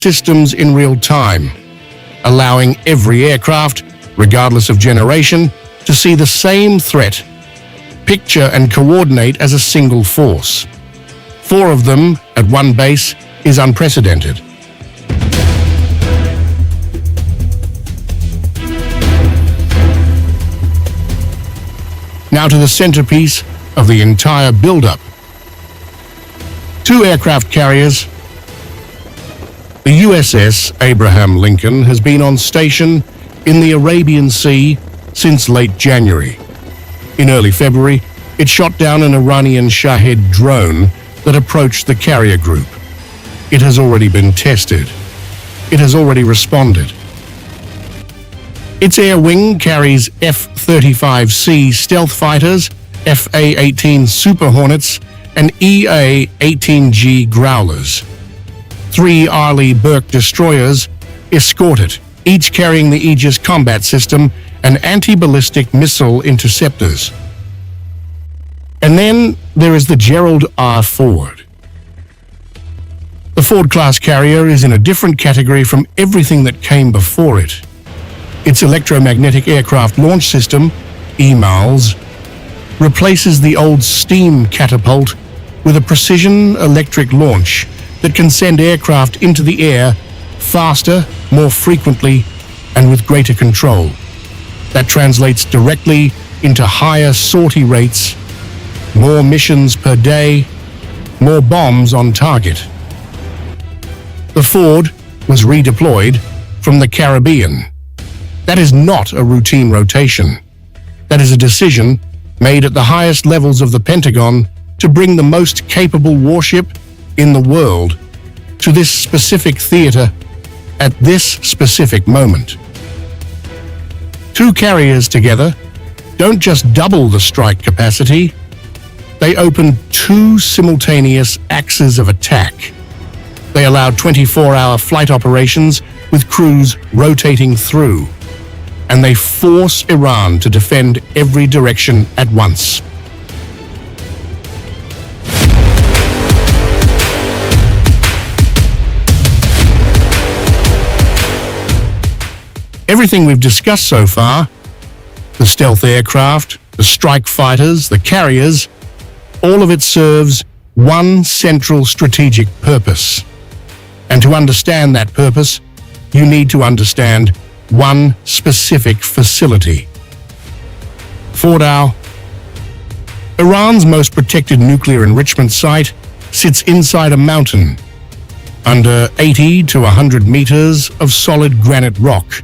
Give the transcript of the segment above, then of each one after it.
systems in real time, allowing every aircraft, regardless of generation, to see the same threat, picture and coordinate as a single force. 4 of them at one base is unprecedented. Now to the centerpiece of the entire build-up. 2 aircraft carriers. The USS Abraham Lincoln has been on station in the Arabian Sea since late January. In early February, it shot down an Iranian Shahed drone that approached the carrier group. It has already been tested. It has already responded. Its air wing carries F-35C stealth fighters, FA-18 Super Hornets, and EA-18G Growlers. 3 Arleigh Burke destroyers escort it, each carrying the Aegis combat system and anti-ballistic missile interceptors. And then there is the Gerald R. Ford. The Ford-class carrier is in a different category from everything that came before it. Its electromagnetic aircraft launch system, EMALS, replaces the old steam catapult with a precision electric launch that can send aircraft into the air faster, more frequently, and with greater control. That translates directly into higher sortie rates, more missions per day, more bombs on target. The Ford was redeployed from the Caribbean. That is not a routine rotation. That is a decision made at the highest levels of the Pentagon to bring the most capable warship in the world to this specific theater at this specific moment. 2 carriers together don't just double the strike capacity, they open 2 simultaneous axes of attack. They allow 24-hour flight operations with crews rotating through, and they force Iran to defend every direction at once. Everything we've discussed so far, the stealth aircraft, the strike fighters, the carriers, all of it serves one central strategic purpose. And to understand that purpose, you need to understand one specific facility. Fordow, Iran's most protected nuclear enrichment site, sits inside a mountain, under 80 to 100 meters of solid granite rock.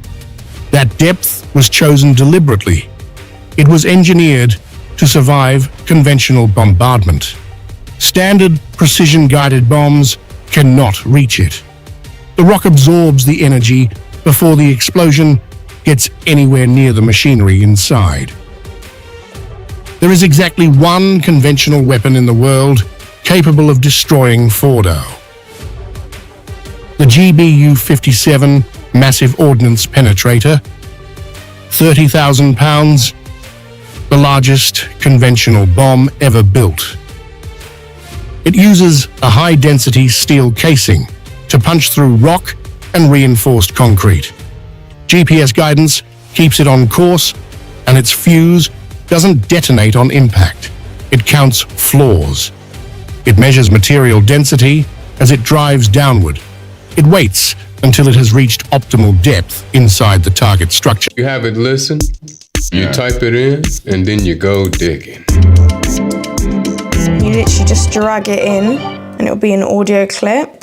That depth was chosen deliberately. It was engineered to survive conventional bombardment. Standard precision-guided bombs cannot reach it. The rock absorbs the energy before the explosion gets anywhere near the machinery inside. There is exactly one conventional weapon in the world capable of destroying Fordow. The GBU-57 Massive Ordnance Penetrator, 30,000 pounds, the largest conventional bomb ever built. It uses a high-density steel casing to punch through rock and reinforced concrete. GPS guidance keeps it on course, and its fuse doesn't detonate on impact. It counts floors. It measures material density as it drives downward. It waits until it has reached optimal depth inside the target structure. You have it listen, you type it in, and then you go digging. You literally just drag it in, and it'll be an audio clip.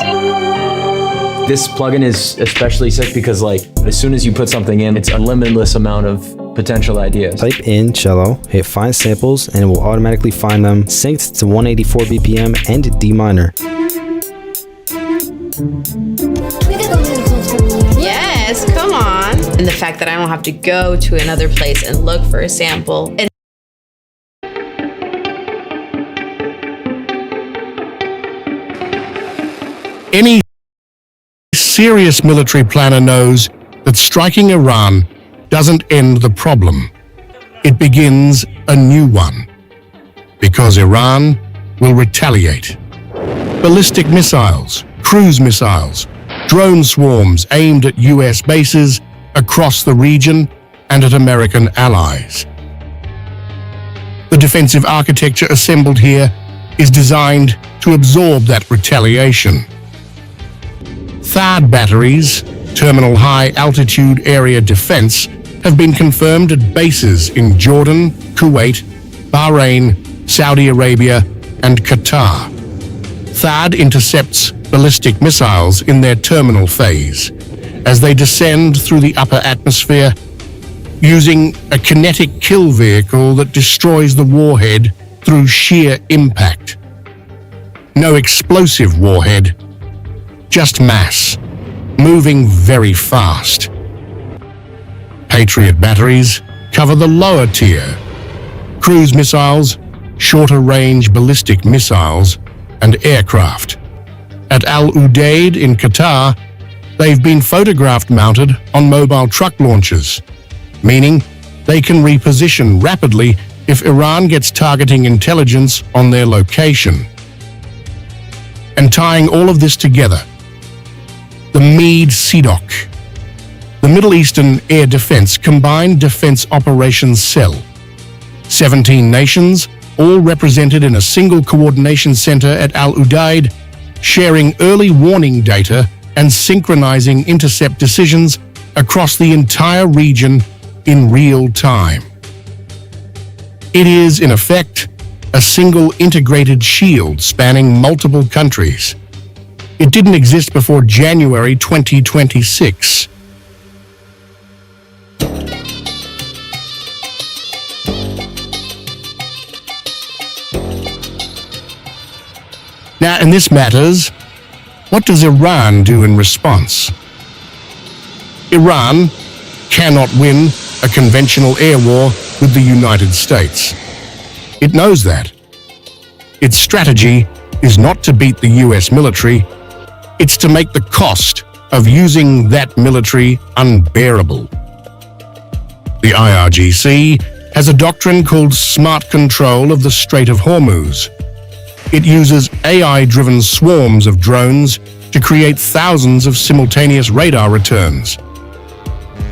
This plugin is especially sick because, like, as soon as you put something in, it's a limitless amount of potential ideas. Type in cello, hit find samples, and it will automatically find them synced to 184 BPM and D minor. Yes, come on. And the fact that I don't have to go to another place and look for a sample. And Any serious military planner knows that striking Iran doesn't end the problem. It begins a new one. Because Iran will retaliate. Ballistic missiles, cruise missiles, drone swarms aimed at US bases across the region and at American allies. The defensive architecture assembled here is designed to absorb that retaliation. THAAD batteries, Terminal High Altitude Area Defense, have been confirmed at bases in Jordan, Kuwait, Bahrain, Saudi Arabia, and Qatar. THAAD intercepts ballistic missiles in their terminal phase as they descend through the upper atmosphere using a kinetic kill vehicle that destroys the warhead through sheer impact. No explosive warhead, just mass, moving very fast. Patriot batteries cover the lower tier. Cruise missiles, shorter-range ballistic missiles, and aircraft. At Al Udeid in Qatar, they've been photographed mounted on mobile truck launchers, meaning they can reposition rapidly if Iran gets targeting intelligence on their location. And tying all of this together, the MED-CDOC, the Middle Eastern Air Defense Combined Defense Operations Cell. 17 nations, all represented in a single coordination center at Al Udeid, sharing early warning data and synchronizing intercept decisions across the entire region in real time. It is, in effect, a single integrated shield spanning multiple countries. It didn't exist before January 2026. Now, and this matters, what does Iran do in response? Iran cannot win a conventional air war with the United States. It knows that. Its strategy is not to beat the US military, it's to make the cost of using that military unbearable. The IRGC has a doctrine called smart control of the Strait of Hormuz. It uses AI-driven swarms of drones to create thousands of simultaneous radar returns.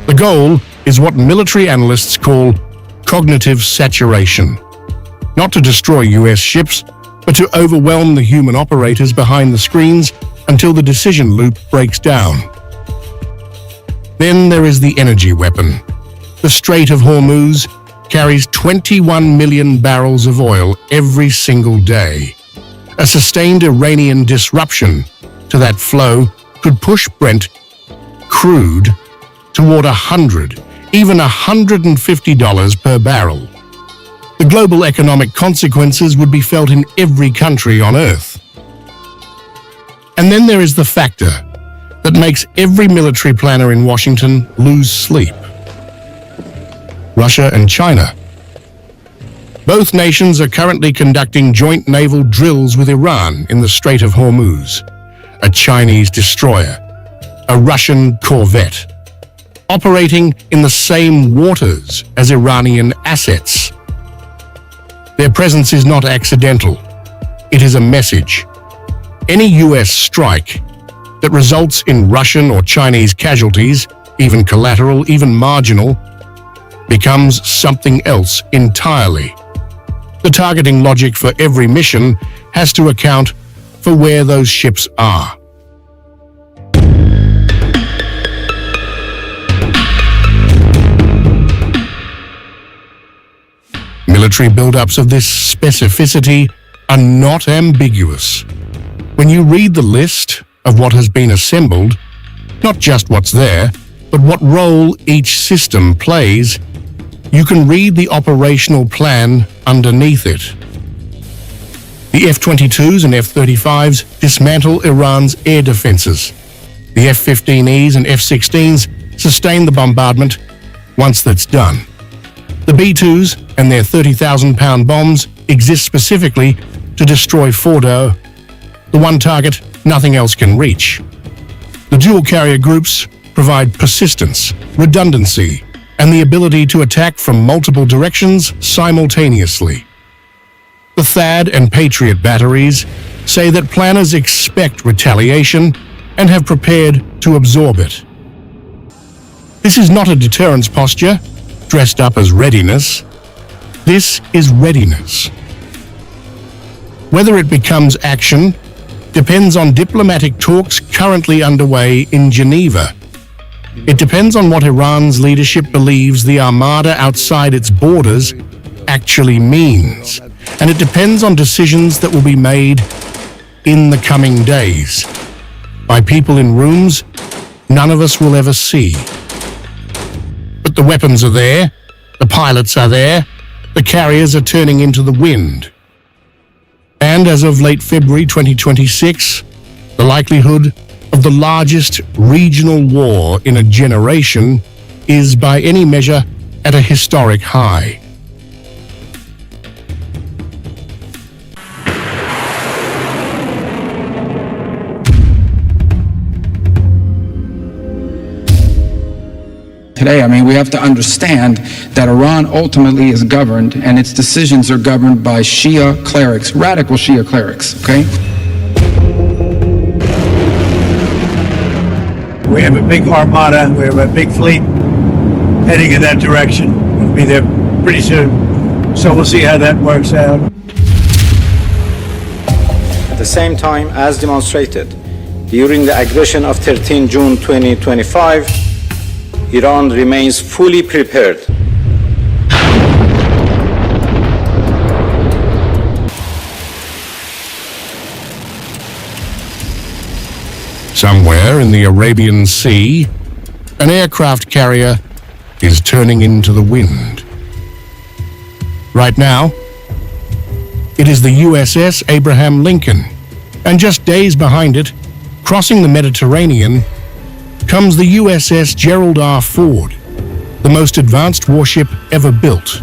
The goal is what military analysts call cognitive saturation. Not to destroy US ships, but to overwhelm the human operators behind the screens until the decision loop breaks down. Then there is the energy weapon. The Strait of Hormuz carries 21 million barrels of oil every single day. A sustained Iranian disruption to that flow could push Brent crude toward $100, even $150 per barrel. The global economic consequences would be felt in every country on Earth. And then there is the factor that makes every military planner in Washington lose sleep. Russia and China. Both nations are currently conducting joint naval drills with Iran in the Strait of Hormuz, a Chinese destroyer, a Russian corvette, operating in the same waters as Iranian assets. Their presence is not accidental. It is a message. Any US strike that results in Russian or Chinese casualties, even collateral, even marginal, becomes something else entirely. The targeting logic for every mission has to account for where those ships are. Military buildups of this specificity are not ambiguous. When you read the list of what has been assembled, not just what's there, but what role each system plays, you can read the operational plan underneath it. The F-22s and F-35s dismantle Iran's air defenses. The F-15Es and F-16s sustain the bombardment once that's done. The B-2s and their 30,000-pound bombs exist specifically to destroy Fordo, the one target nothing else can reach. The dual-carrier groups provide persistence, redundancy, and the ability to attack from multiple directions simultaneously. The THAAD and Patriot batteries say that planners expect retaliation and have prepared to absorb it. This is not a deterrence posture, dressed up as readiness. This is readiness. Whether it becomes action depends on diplomatic talks currently underway in Geneva. It depends on what Iran's leadership believes the armada outside its borders actually means. And it depends on decisions that will be made in the coming days by people in rooms none of us will ever see. But the weapons are there, the pilots are there, the carriers are turning into the wind. And as of late February 2026, the likelihood of the largest regional war in a generation is by any measure at a historic high. Today, I mean, we have to understand that Iran ultimately is governed, and its decisions are governed by Shia clerics, radical Shia clerics, okay? We have a big armada, we have a big fleet heading in that direction. We'll be there pretty soon, so we'll see how that works out. At the same time, as demonstrated during the aggression of 13 June 2025, Iran remains fully prepared. Somewhere in the Arabian Sea, an aircraft carrier is turning into the wind. Right now, it is the USS Abraham Lincoln, and just days behind it, crossing the Mediterranean, comes the USS Gerald R. Ford, the most advanced warship ever built.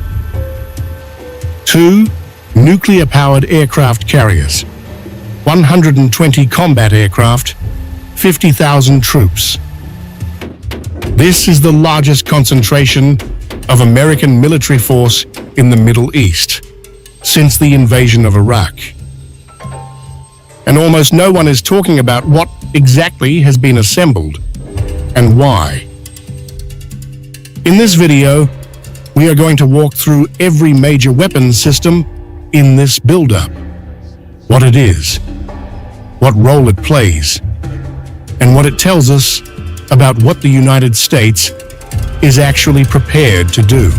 2 nuclear-powered aircraft carriers, 120 combat aircraft, 50,000 troops. This is the largest concentration of American military force in the Middle East since the invasion of Iraq. And almost no one is talking about what exactly has been assembled and why. In this video, we are going to walk through every major weapons system in this build-up, what it is, what role it plays, and what it tells us about what the United States is actually prepared to do.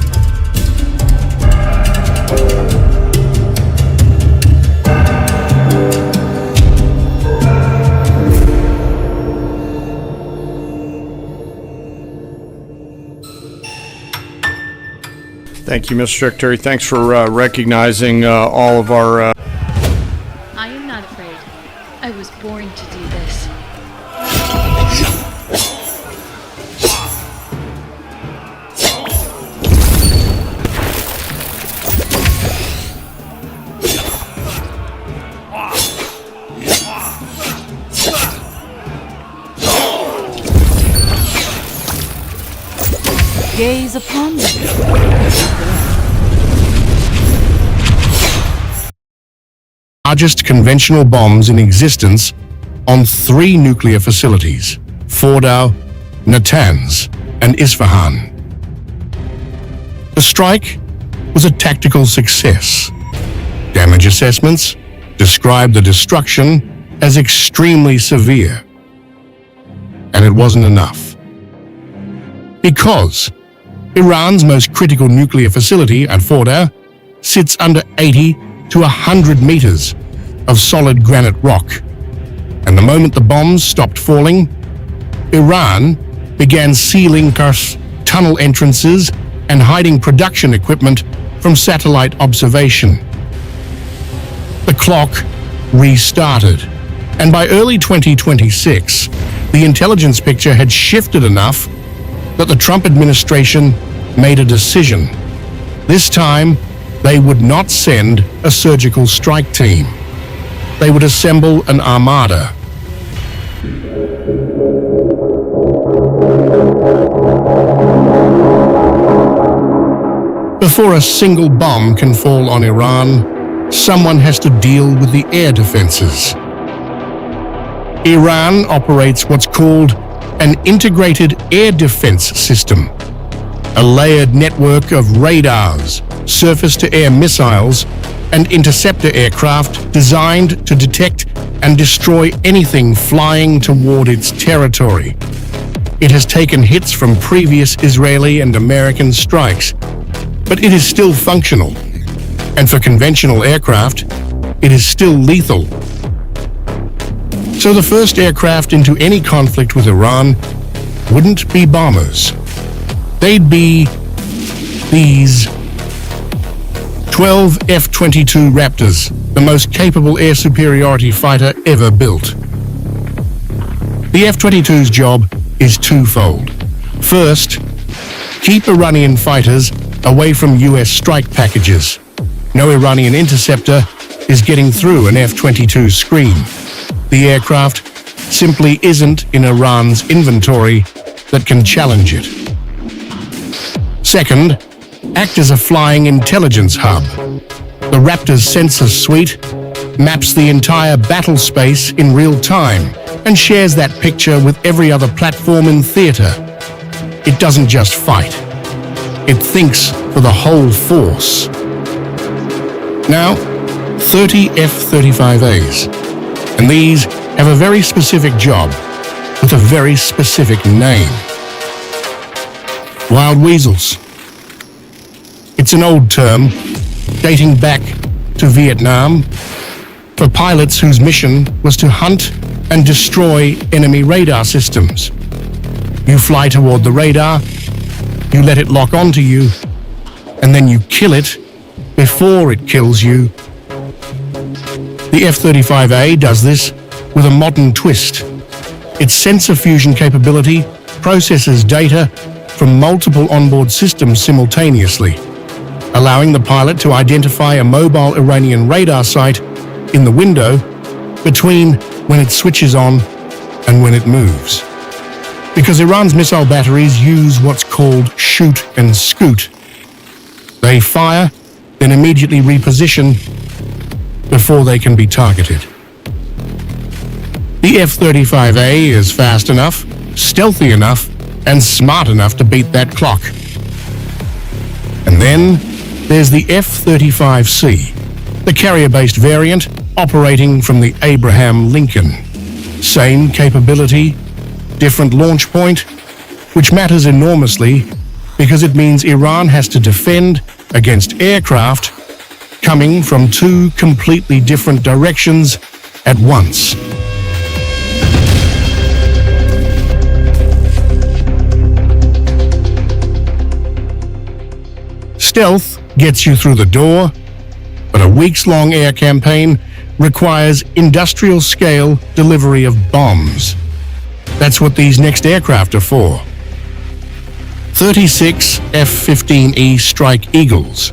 Thank you, Mr. Secretary. Thanks for recognizing all of our... I am not afraid. I was born to do this. Gaze upon me. Largest conventional bombs in existence on 3 nuclear facilities, Fordow, Natanz, and Isfahan. The strike was a tactical success. Damage assessments described the destruction as extremely severe. And it wasn't enough. Because Iran's most critical nuclear facility at Fordow sits under 80 to 100 meters of solid granite rock. And the moment the bombs stopped falling, Iran began sealing tunnel entrances and hiding production equipment from satellite observation. The clock restarted, and by early 2026, the intelligence picture had shifted enough that the Trump administration made a decision. This time, they would not send a surgical strike team. They would assemble an armada. Before a single bomb can fall on Iran, someone has to deal with the air defenses. Iran operates what's called an integrated air defense system, a layered network of radars, surface-to-air missiles, and interceptor aircraft designed to detect and destroy anything flying toward its territory. It has taken hits from previous Israeli and American strikes, but it is still functional. And for conventional aircraft, it is still lethal. So the first aircraft into any conflict with Iran wouldn't be bombers. They'd be these 12 F-22 Raptors, the most capable air superiority fighter ever built. The F-22's job is twofold. First, keep Iranian fighters away from US strike packages. No Iranian interceptor is getting through an F-22 screen. The aircraft simply isn't in Iran's inventory that can challenge it. Second, act as a flying intelligence hub. The Raptor's sensor suite maps the entire battle space in real time and shares that picture with every other platform in theater. It doesn't just fight. It thinks for the whole force. Now, 30 F-35As, and these have a very specific job with a very specific name. Wild weasels. It's an old term dating back to Vietnam for pilots whose mission was to hunt and destroy enemy radar systems. You fly toward the radar, you let it lock onto you, and then you kill it before it kills you. The F-35A does this with a modern twist. Its sensor fusion capability processes data from multiple onboard systems simultaneously, allowing the pilot to identify a mobile Iranian radar site in the window between when it switches on and when it moves. Because Iran's missile batteries use what's called shoot and scoot. They fire, then immediately reposition before they can be targeted. The F-35A is fast enough, stealthy enough, and smart enough to beat that clock. And then there's the F-35C, the carrier-based variant operating from the Abraham Lincoln. Same capability, different launch point, which matters enormously because it means Iran has to defend against aircraft coming from two completely different directions at once. Stealth gets you through the door, but a weeks-long air campaign requires industrial-scale delivery of bombs. That's what these next aircraft are for. 36 F-15E Strike Eagles,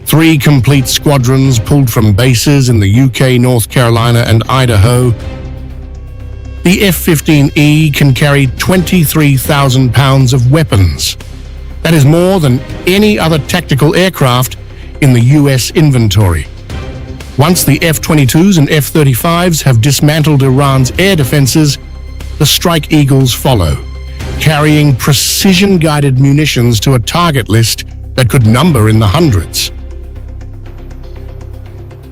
3 complete squadrons pulled from bases in the UK, North Carolina, and Idaho. The F-15E can carry 23,000 pounds of weapons. That is more than any other tactical aircraft in the US inventory. Once the F-22s and F-35s have dismantled Iran's air defenses, the Strike Eagles follow, carrying precision-guided munitions to a target list that could number in the hundreds.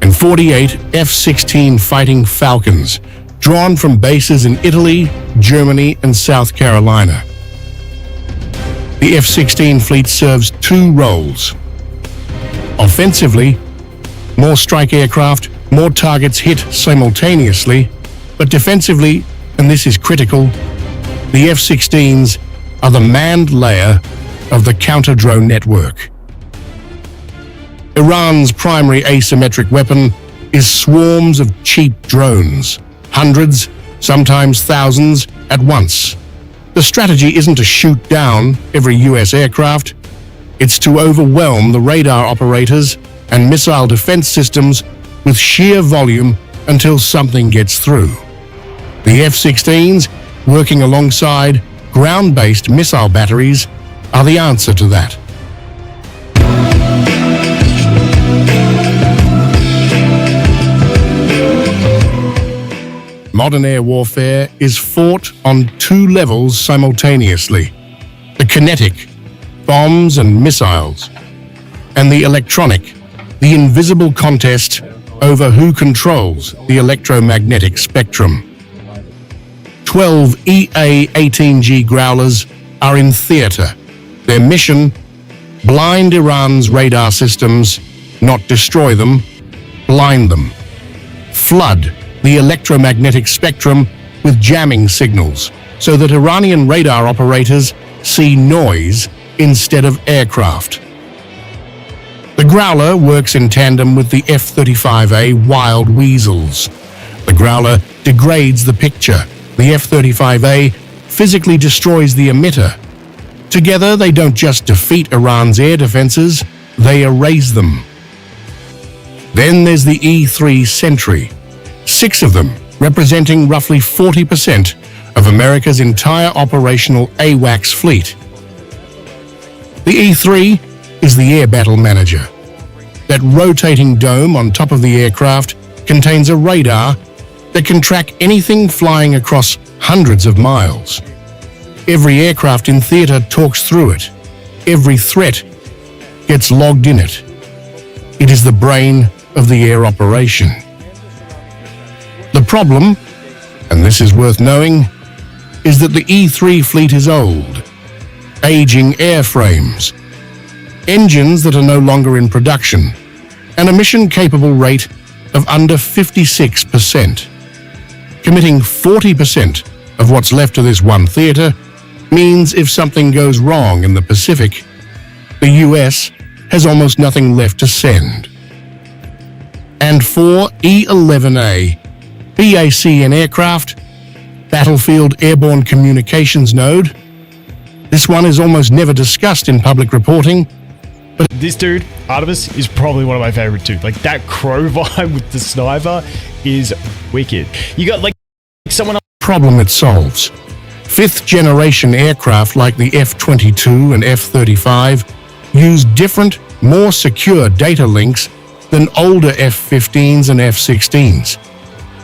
And 48 F-16 Fighting Falcons, drawn from bases in Italy, Germany, and South Carolina. The F-16 fleet serves 2 roles. Offensively, more strike aircraft, more targets hit simultaneously, but defensively, and this is critical, the F-16s are the manned layer of the counter-drone network. Iran's primary asymmetric weapon is swarms of cheap drones, hundreds, sometimes thousands, at once. The strategy isn't to shoot down every US aircraft, it's to overwhelm the radar operators and missile defense systems with sheer volume until something gets through. The F-16s, working alongside ground-based missile batteries, are the answer to that. Modern air warfare is fought on two levels simultaneously: the kinetic, bombs and missiles, and the electronic, the invisible contest over who controls the electromagnetic spectrum. 12 EA-18G Growlers are in theater. Their mission: blind Iran's radar systems, not destroy them, blind them. Flood the electromagnetic spectrum with jamming signals so that Iranian radar operators see noise instead of aircraft. The Growler works in tandem with the F-35A Wild Weasels. The Growler degrades the picture. The F-35A physically destroys the emitter. Together, they don't just defeat Iran's air defenses, they erase them. Then there's the E-3 Sentry, 6 of them representing roughly 40% of America's entire operational AWACS fleet. The E-3 is the Air Battle Manager. That rotating dome on top of the aircraft contains a radar that can track anything flying across hundreds of miles. Every aircraft in theater talks through it. Every threat gets logged in it. It is the brain of the air operation. The problem, and this is worth knowing, is that the E-3 fleet is old. Aging airframes, engines that are no longer in production, and a mission-capable rate of under 56%. Committing 40% of what's left of this one theater means if something goes wrong in the Pacific, the US has almost nothing left to send. And for E-11A, BACN aircraft, Battlefield Airborne Communications Node, this one is almost never discussed in public reporting. But this dude, Artemis, is probably one of my favorite too. Like that crow vibe with the sniper is wicked. You got like someone else. Problem it solves. 5th generation aircraft like the F-22 and F-35 use different, more secure data links than older F-15s and F-16s.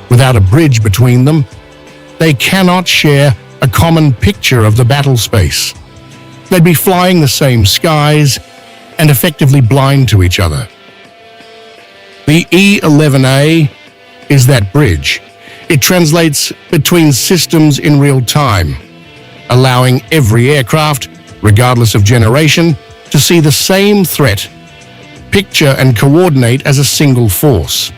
Without a bridge between them, they cannot share a common picture of the battle space. They'd be flying the same skies and effectively blind to each other. The E-11A is that bridge. It translates between systems in real time, allowing every aircraft, regardless of generation, to see the same threat, picture and coordinate as a single force.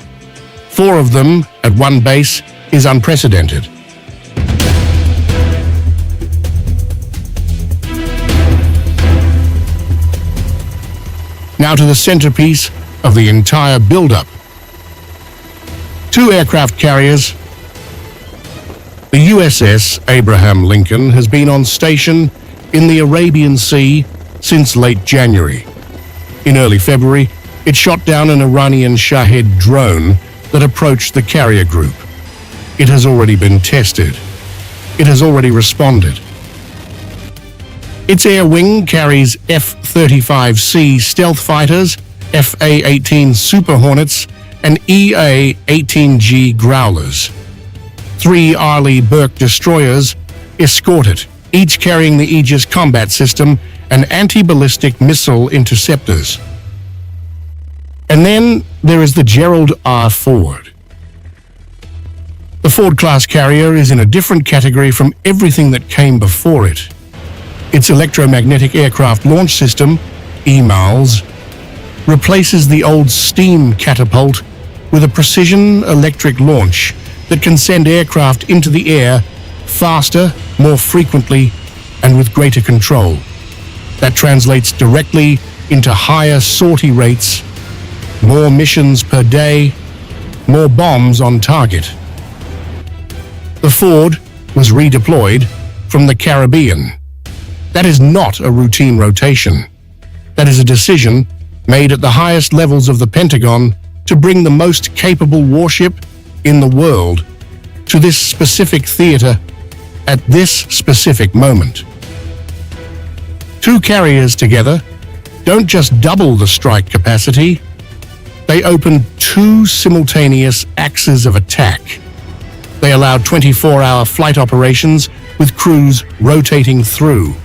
4 of them at one base is unprecedented. Now to the centerpiece of the entire build-up. 2 aircraft carriers. The USS Abraham Lincoln has been on station in the Arabian Sea since late January. In early February, it shot down an Iranian Shahed drone that approached the carrier group. It has already been tested. It has already responded. Its air wing carries F-35C stealth fighters, FA-18 Super Hornets, and EA-18G Growlers. 3 Arleigh Burke destroyers escort it, each carrying the Aegis combat system and anti-ballistic missile interceptors. And then there is the Gerald R. Ford. The Ford-class carrier is in a different category from everything that came before it. Its electromagnetic aircraft launch system, EMALS, replaces the old steam catapult with a precision electric launch that can send aircraft into the air faster, more frequently, and with greater control. That translates directly into higher sortie rates, more missions per day, more bombs on target. The Ford was redeployed from the Caribbean. That is not a routine rotation. That is a decision made at the highest levels of the Pentagon to bring the most capable warship in the world to this specific theater at this specific moment. 2 carriers together don't just double the strike capacity, they open 2 simultaneous axes of attack. They allowed 24-hour flight operations with crews rotating through.